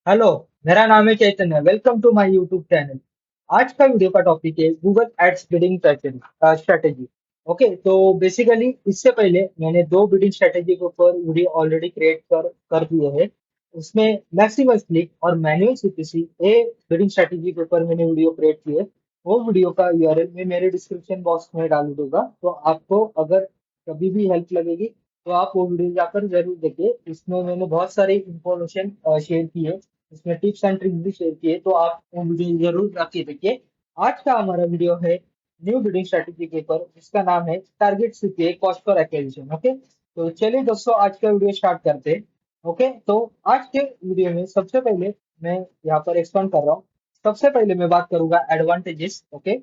Hello. मेरा नाम है Chaitanya. Welcome to my YouTube channel. आज का वीडियो का टॉपिक है Google ads bidding strategy. Okay, तो बेसिकली इससे पहले मैंने दो बिडिंग स्ट्रेटेजी के ऊपर वीडियो ऑलरेडी क्रिएट कर दिए हैं। उसमें मैक्सिमम क्लिक और मैन्युअल सीपीसी ए बिडिंग स्ट्रेटेजी के ऊपर मैंने वीडियो क्रिएट किए। वो वीडियो का यूआरएल मैं मेरे डिस्क्रिप्शन बॉक्स में डाल दूंगा, तो आपको अगर कभी भी हेल्प लगेगी तो आप वो वीडियो जाकर जरूर देखिए। इसमें मैंने बहुत सारी इंफॉर्मेशन शेयर की है, इसमें टिप्स एंड ट्रिक्स भी शेयर किए, तो आप वो वीडियो जरूर जाके देखिए। आज का हमारा वीडियो है न्यू बिल्डिंग स्ट्रेटेजी के ऊपर, जिसका नाम है target CPA cost per acquisition. Okay, तो चलिए दोस्तों आज का वीडियो स्टार्ट करते हैं। ओके, तो आज के वीडियो में सबसे पहले मैं यहाँ पर एक्सप्लेन कर रहा हूँ। सबसे पहले मैं बात करूंगा एडवांटेजेस। ओके,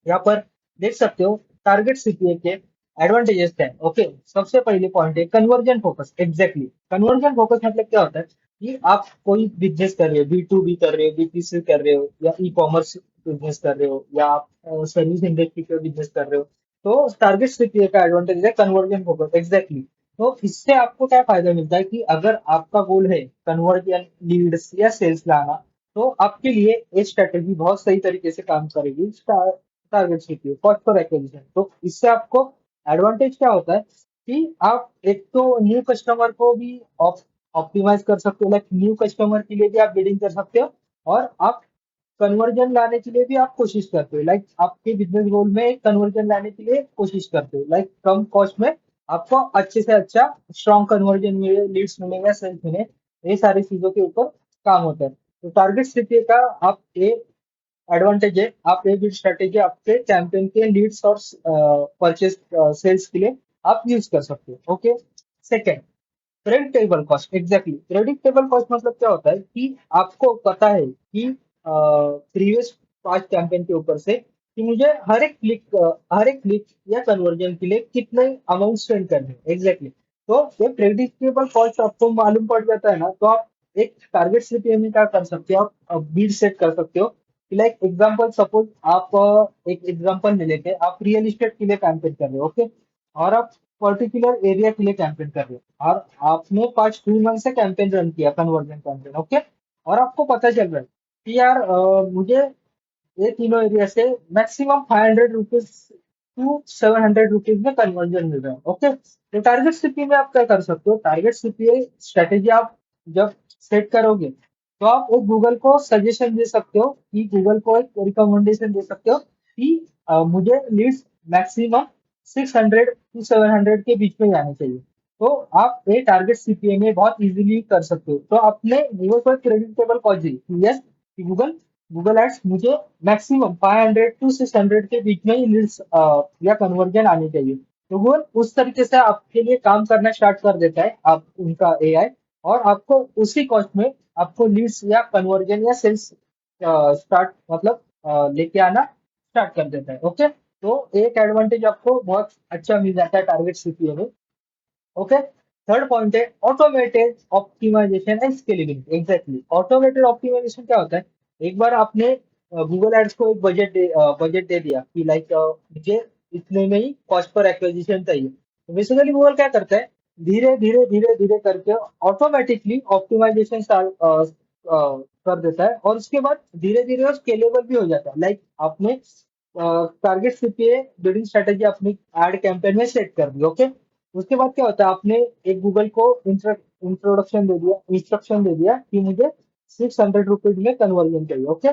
यहाँ पर देख सकते हो टारगेट सीपीए के एडवांटेजेस क्या है। ओके, सबसे पहले पॉइंट है conversion focus. Exactly, conversion focus मतलब क्या होता है कि आप कोई बिजनेस कर रहे हो, बी टू बी कर रहे हो, बीपीसी कर रहे हो, या ई कॉमर्स बिजनेस कर रहे हो, या आप सर्विस इंडस्ट्री का बिजनेस कर रहे हो, तो टारगेट सीपीए का एडवांटेज है कन्वर्जन फोकस। एग्जैक्टली, तो इससे आपको क्या फायदा मिलता है कि अगर आपका गोल है कन्वर्जन, लीड्स या सेल्स लाना, तो आपके लिए ये स्ट्रेटेजी बहुत सही तरीके से काम करेगी। Target CPA cost per acquisition, तो इससे आपको एडवांटेज क्या होता है कि आप एक तो न्यू कस्टमर को भी ऑप्टिमाइज कर सकते हो, लाइक न्यू कस्टमर के लिए भी आप बिडिंग कर सकते हो, और आप कन्वर्जन लाने के लिए भी आप कोशिश करते हो, लाइक आपके बिजनेस गोल में कन्वर्जन लाने के लिए कोशिश करते हो, लाइक कम कॉस्ट में आपको अच्छे से अच्छा स्ट्रॉन्ग कन्वर्जन मिले, लीड्स मिलेगा, सेल्स मिले, ये सारी चीजों के ऊपर काम होता है। तो टारगेट सीपीए का आप ये एडवांटेज है, आप ये भी स्ट्रेटेजी आपके कैंपेन के लीड्स और परचेज सेल्स के लिए आप यूज कर सकते हो। Okay, second, predictable cost. Exactly, predictable cost मतलब क्या होता है कि आपको पता है कि प्रीवियस पांच कैंपेन के ऊपर से कि मुझे हर एक क्लिक या कन्वर्जन के लिए कितने अमाउंट स्पेंड करने हैं। एग्जैक्टली, तो ये प्रेडिक्टेबल कॉस्ट आपको मालूम पड़ जाता है ना, तो आप एक टारगेट सीपीए में क्या कर सकते हो, आप बीट सेट कर सकते हो। लाइक एग्जांपल, सपोज आप एक एग्जांपल ले लेते हैं, आप रियल एस्टेट के लिए कैंपेन कर रहे हो। ओके, और आप पर्टिकुलर एरिया के लिए कैंपेन कर रहे हो, और आपने 5 3 मंथ से कैंपेन रन किया, कन्वर्जन कैंपेन। ओके, और आपको पता चल रहा है कि यार मुझे ये तीनों एरिया से मैक्सिमम 500 रुपीज टू 700 रुपीज में कन्वर्जन मिल रहा है। ओके, तो टारगेट सीपीए में आप क्या कर सकते हो, टारगेट सीपीए स्ट्रेटेजी आप जब सेट करोगे, तो आप एक गूगल को सजेशन दे सकते हो, कि गूगल को एक रिकमेंडेशन दे सकते हो कि मुझे लीड्स मैक्सिमम 600 to 700 के बीच में जाने चाहिए। तो आप ये टारगेट सीपीए में बहुत इजीली कर सकते हो। तो आपने गूगल को एक प्रेडिक्टेबल कॉल दी कि यस, कि गूगल गूगल एड्स मुझे मैक्सिमम 500 to 600 के बीच में ही लीड्स या कन्वर्जन आनी चाहिए। तो गूगल उस तरीके से आपके लिए काम करना स्टार्ट कर देता है, आप उनका एआई, और आपको उसी कॉस्ट में आपको लीड्स या कन्वर्जन या सेल्स स्टार्ट मतलब लेके आना स्टार्ट कर देता है। ओके, तो एक एडवांटेज आपको बहुत अच्छा मिल जाता है टारगेट सीपीए में। ओके, थर्ड पॉइंट है automated optimisation and scalability. Exactly, automated optimisation क्या होता है, एक बार आपने गूगल एड्स को एक बजट दे दिया कि लाइक मुझे इतने में ही कॉस्ट पर एक्विजिशन चाहिए, तो बेसिकली गूगल क्या करता है, धीरे धीरे धीरे धीरे करके ऑटोमेटिकली ऑप्टिमाइजेशन कर देता है, और उसके बाद धीरे धीरे वो स्केलेबल भी हो जाता है। लाइक आपने टारगेट सीपीए बिल्डिंग स्ट्रेटेजी अपनी एड कैंपेन में सेट कर दी। ओके, उसके बाद क्या होता है, आपने एक गूगल को इंस्ट्रक्शन दे दिया कि मुझे 600 रुपीज में कन्वर्जन चाहिए। ओके,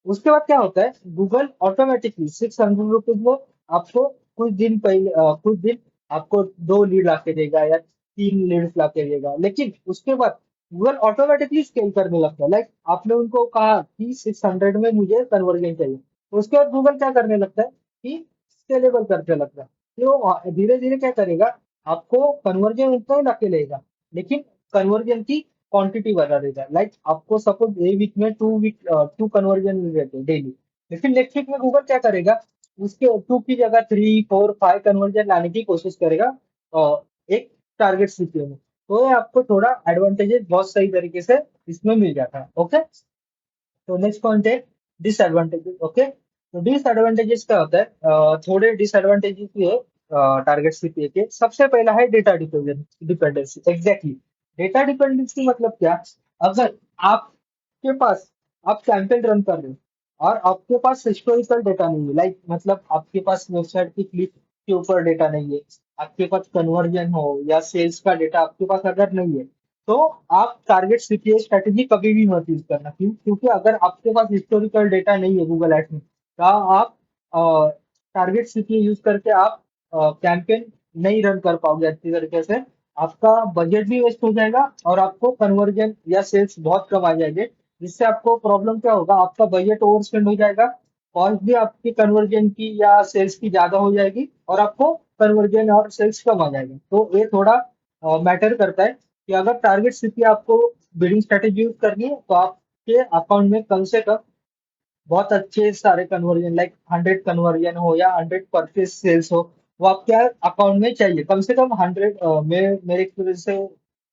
उसके बाद क्या होता है, गूगल ऑटोमेटिकली 600 रुपीज में आपको कुछ दिन आपको 2 लीड ला के देगा, या 3 लीड्स ला के देगा, लेकिन उसके बाद गूगल ऑटोमेटिकली स्केल करने लगता है। लाइक आपने उनको कहा कि 600 में मुझे कन्वर्जन चाहिए, तो उसके बाद गूगल क्या करने लगता है कि स्केलेबल करने लगता है। तो धीरे धीरे क्या करेगा, आपको कन्वर्जन उतना ही लाके लेगा, लेकिन कन्वर्जन की क्वांटिटी बढ़ा देगा। लाइक आपको सपोज ए वीक में 2 कन्वर्जन मिल रहे थे डेली, लेकिन नेक्स्ट वीक में गूगल क्या करेगा, उसके 2 की जगह 3 4 5 कन्वर्जन लाने की कोशिश करेगा एक टारगेट सीपीए में। तो ये आपको थोड़ा एडवांटेजेस बहुत सही तरीके से इसमें मिल जाता है। ओके, तो नेक्स्ट पॉइंट है डिसएडवांटेजेस। ओके, तो डिसएडवांटेजेस क्या होता है, थोड़े डिसएडवांटेजेस भी है टारगेट सीपीए के। सबसे पहला है data dependency. Exactly, data dependency मतलब क्या, अगर आपके पास आप कैंपेन रन कर रहे हो और आपके पास हिस्टोरिकल डेटा नहीं है, लाइक मतलब आपके पास वेबसाइट की क्लिक के ऊपर डेटा नहीं है, आपके पास कन्वर्जन हो या सेल्स का डेटा आपके पास अगर नहीं है, तो आप टारगेट सीपीए स्ट्रेटेजी कभी भी मत यूज करना। क्योंकि अगर आपके पास हिस्टोरिकल डेटा नहीं है गूगल एड्स में, तो आप टारगेट सीपीए यूज करके आप कैंपेन नहीं रन कर पाओगे अच्छी तरीके से। आपका बजट भी वेस्ट हो जाएगा और आपको कन्वर्जन या सेल्स बहुत कम आ जाएंगे, जिससे आपको प्रॉब्लम क्या होगा, आपका बजट ओवर स्पेंड हो जाएगा, कॉस्ट भी आपकी कन्वर्जन की या सेल्स की ज्यादा हो जाएगी और आपको कन्वर्जन और सेल्स कम आ जाएगा। तो ये थोड़ा मैटर करता है कि अगर टारगेट सिटी आपको बिडिंग स्ट्रेटेजी यूज करनी है, तो आपके अकाउंट में कम से कम बहुत अच्छे सारे कन्वर्जन, लाइक 100 कन्वर्जन हो या 100 परचेज सेल्स हो, वो आपके अकाउंट में चाहिए। कम से कम 100, मैं मेरे एक्सपीरियंस से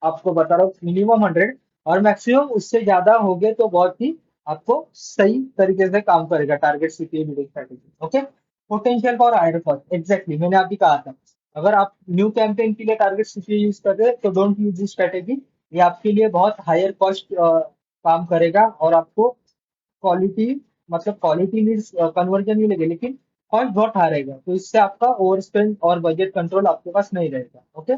आपको बता रहा हूँ, मिनिमम 100 और मैक्सिमम उससे ज्यादा हो गए तो बहुत ही आपको सही तरीके से काम करेगा target CPA building strategy. Okay, potential for higher cost, exactly मैंने अभी कहा था, अगर आप न्यू कैंपेन के लिए टारगेट सीपीए यूज कर रहे हैं तो डोंट यूज दिस स्ट्रेटेजी। ये आपके लिए बहुत हायर कॉस्ट काम करेगा और आपको क्वालिटी, मतलब क्वालिटी लीड्स कन्वर्जन भी लगे लेकिन कॉस्ट बहुत हाई रहेगा, तो इससे आपका ओवर स्पेंड और बजट कंट्रोल आपके पास नहीं रहेगा। Okay,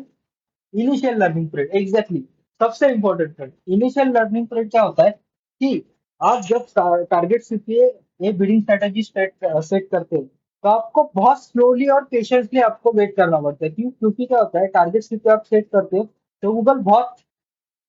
initial learning period, exactly सबसे important point. Initial learning period क्या होता है कि आप जब टारगेट सीखिए ये बिडिंग स्ट्रेटेजी सेट करते हो, तो आपको बहुत स्लोली और पेशेंसली आपको वेट करना पड़ता है। क्योंकि क्या होता है, टारगेट सीपीए आप सेट करते हो तो गूगल बहुत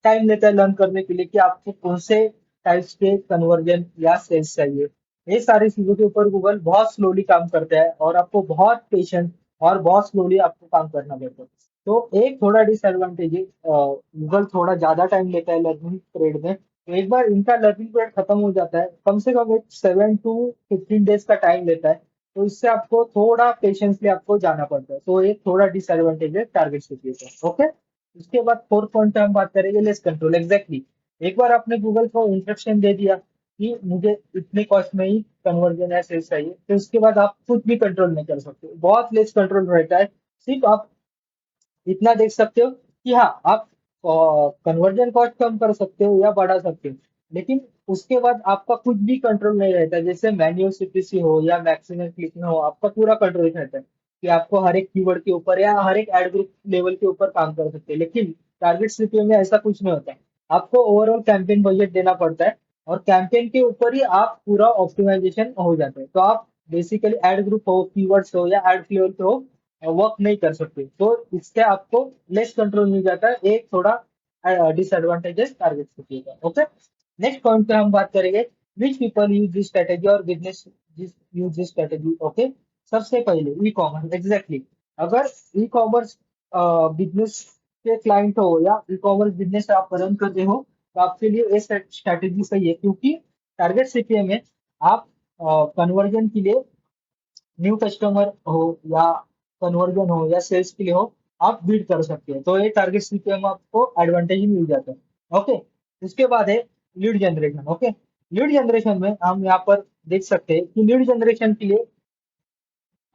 टाइम लेता है लर्न करने के लिए कि आपको कौन से टाइप्स के कन्वर्जन या सेल्स चाहिए। ये सारी चीजों के ऊपर गूगल बहुत स्लोली काम करता है और आपको बहुत पेशेंस और बहुत स्लोली आपको काम करना पड़ता है। तो एक थोड़ा डिसएडवांटेज है, गूगल थोड़ा ज्यादा टाइम लेता है लर्निंग पीरियड में। तो एक बार इनका लर्निंग पीरियड खत्म हो जाता है, कम से कम एक 7 to 15 डेज का टाइम लेता है, तो इससे आपको थोड़ा पेशेंसली आपको जाना पड़ता है। तो एक थोड़ा डिसएडवांटेज है टारगेट सिचुएशन। ओके, उसके बाद फोर्थ पॉइंट पे हम बात करेंगे लेस कंट्रोल, एग्जैक्टली। एक बार आपने गूगल को इंस्ट्रक्शन दे दिया कि मुझे इतने कॉस्ट में ही कन्वर्जन या सेल्स चाहिए, तो उसके बाद आप कुछ भी कंट्रोल नहीं कर सकते, बहुत लेस कंट्रोल रहता है। सिर्फ आप इतना देख सकते हो कि हाँ, आप कन्वर्जन कॉस्ट कम कर सकते हो या बढ़ा सकते हो, लेकिन उसके बाद आपका कुछ भी कंट्रोल नहीं रहता। जैसे मैन्युअल सीपीसी हो या मैक्सिमम क्लिकिंग हो, आपका पूरा कंट्रोल रहता है कि आपको हर एक कीवर्ड के ऊपर या हर एक एड ग्रुप लेवल के ऊपर काम कर सकते हैं। लेकिन टारगेट सीपीएम में ऐसा कुछ नहीं होता। आपको ओवरऑल कैंपेन बजट देना पड़ता है और कैंपेन के ऊपर ही आप पूरा ऑप्टिमाइजेशन हो जाता है। तो आप बेसिकली एड ग्रुप हो, कीवर्ड्स हो या एड लेवल पे हो, वर्क नहीं कर सकते। तो इससे आपको लेस कंट्रोल मिल जाता है, एक थोड़ा डिसएडवांटेजेस टारगेट सिटी का। ओके, नेक्स्ट पॉइंट पे हम बात करेंगे which people use this strategy और business use this strategy. Okay, सबसे पहले ई कॉमर्स, एग्जैक्टली। अगर ई कॉमर्स बिजनेस के क्लाइंट हो या ई कॉमर्स बिजनेस आप रन कर रहे हो, तो आपके लिए ये स्ट्रेटेजी सही है। क्योंकि टारगेट सीपीए में आप कन्वर्जन के लिए न्यू कस्टमर हो या कन्वर्जन हो या सेल्स के लिए हो, आप बीट कर सकते हैं। तो ये टारगेट सीपीएम आपको एडवांटेज मिल जाता है। ओके, उसके बाद है lead generation. Okay, lead generation में हम यहाँ पर देख सकते हैं कि लीड जनरेशन के लिए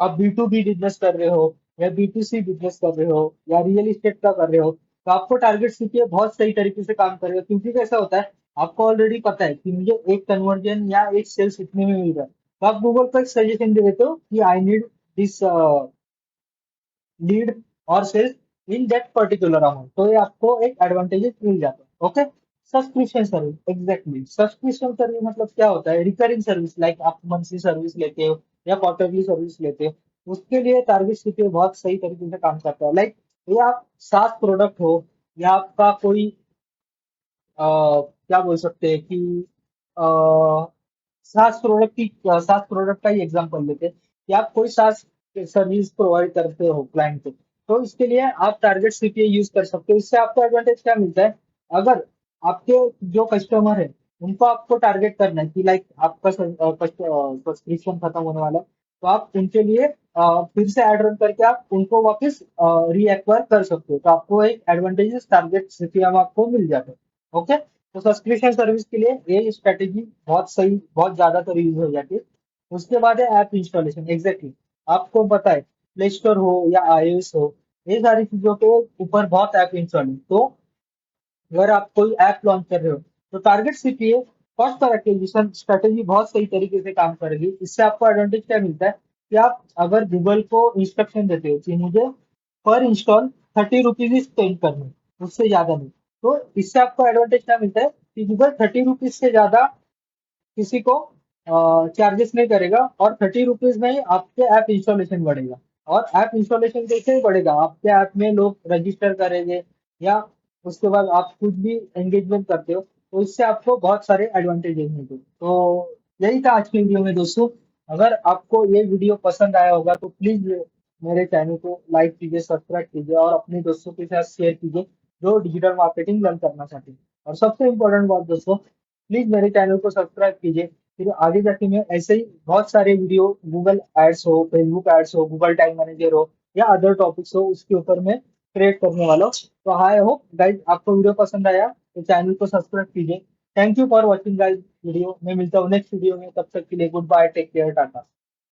आप बी टू बी बिजनेस कर रहे हो या बी टू सी बिजनेस कर रहे हो या रियल एस्टेट का कर रहे हो, तो आपको टारगेट सीपीए बहुत सही तरीके से काम करेगा। क्योंकि कैसा होता है, आपको ऑलरेडी पता है कि मुझे एक कन्वर्जन या एक सेल्स इतने में मिल रहा है, तो आप गूगल पर एक सजेशन दे देते हो कि आई नीड दिस लीड और sales in that particular amount, तो ये आपको एक एडवांटेजेस मिल जाता है। Okay, subscription service, exactly subscription service मतलब क्या होता है, रिकरिंग सर्विस, लाइक आप मंथली सर्विस लेते हो या क्वार्टरली सर्विस लेते हो, उसके लिए टारगेट सीपीए बहुत सही तरीके से काम करता है। लाइक ये आप सात प्रोडक्ट हो या आपका कोई क्या बोल सकते हैं कि सास प्रोडक्ट का ही एग्जांपल लेते हैं कि आप कोई सास सर्विस प्रोवाइड करते हो क्लाइंट को, तो इसके लिए आप टारगेट सीपीए यूज कर सकते हो। इससे आपको एडवांटेज क्या मिलता है, अगर आपके जो कस्टमर है उनको आपको टारगेट करना है कि लाइक आपका सब्सक्रिप्शन खत्म होने वाला है, तो आप उनके लिए फिर से एड रन करके आप उनको वापस रीएक्वायर कर सकते हो। तो आपको एक एडवांटेजेस टारगेट सीपीए में आपको मिल जाता है। ओके, तो सब्सक्रिप्शन सर्विस के लिए ये स्ट्रेटेजी बहुत सही, बहुत ज्यादातर यूज हो जाती है। उसके बाद है ऐप इंस्टॉलेशन, एग्जैक्टली। आपको पता है प्ले स्टोर हो या आईओएस हो, ये सारी चीजों के ऊपर बहुत ऐप इंस्टॉल है। तो अगर आप कोई ऐप लॉन्च कर रहे हो, तो target CPA cost per acquisition strategy बहुत सही तरीके से काम करेगी। इससे आपको एडवांटेज क्या मिलता है कि आप अगर गूगल को इंस्ट्रक्शन देते हो कि मुझे पर इंस्टॉल 30 रुपीज ही स्पेंड करने हैं, उससे ज्यादा नहीं, तो इससे आपको एडवांटेज क्या मिलता है कि गूगल 30 रुपीज से ज्यादा किसी को चार्जेस नहीं करेगा, और 30 रुपीज में ही आपके ऐप इंस्टॉलेशन बढ़ेगा। और ऐप इंस्टॉलेशन कैसे ही बढ़ेगा, आपके ऐप में लोग रजिस्टर करेंगे, या उसके बाद आप खुद भी एंगेजमेंट करते हो, तो इससे आपको बहुत सारे एडवांटेजेस मिलते हैं। तो यही था आज की वीडियो में दोस्तों। अगर आपको ये वीडियो पसंद आया होगा तो प्लीज मेरे चैनल को लाइक कीजिए, सब्सक्राइब कीजिए और अपने दोस्तों के साथ शेयर कीजिए जो डिजिटल मार्केटिंग लर्न करना चाहते हैं। और सबसे इम्पोर्टेंट बात दोस्तों, प्लीज मेरे चैनल को सब्सक्राइब कीजिए, फिर आगे जाके मैं ऐसे ही बहुत सारे वीडियो, गूगल एड्स हो, फेसबुक एड्स हो, गूगल टैग मैनेजर हो, या अदर टॉपिक्स हो, उसके ऊपर मैं क्रिएट करने वाला हूँ। तो आई होप गाइज आपको वीडियो पसंद आया तो चैनल को सब्सक्राइब कीजिए। Thank you for watching guys video. मैं मिलता हूँ नेक्स्ट वीडियो में, तब तक के लिए good bye, take care, Tata.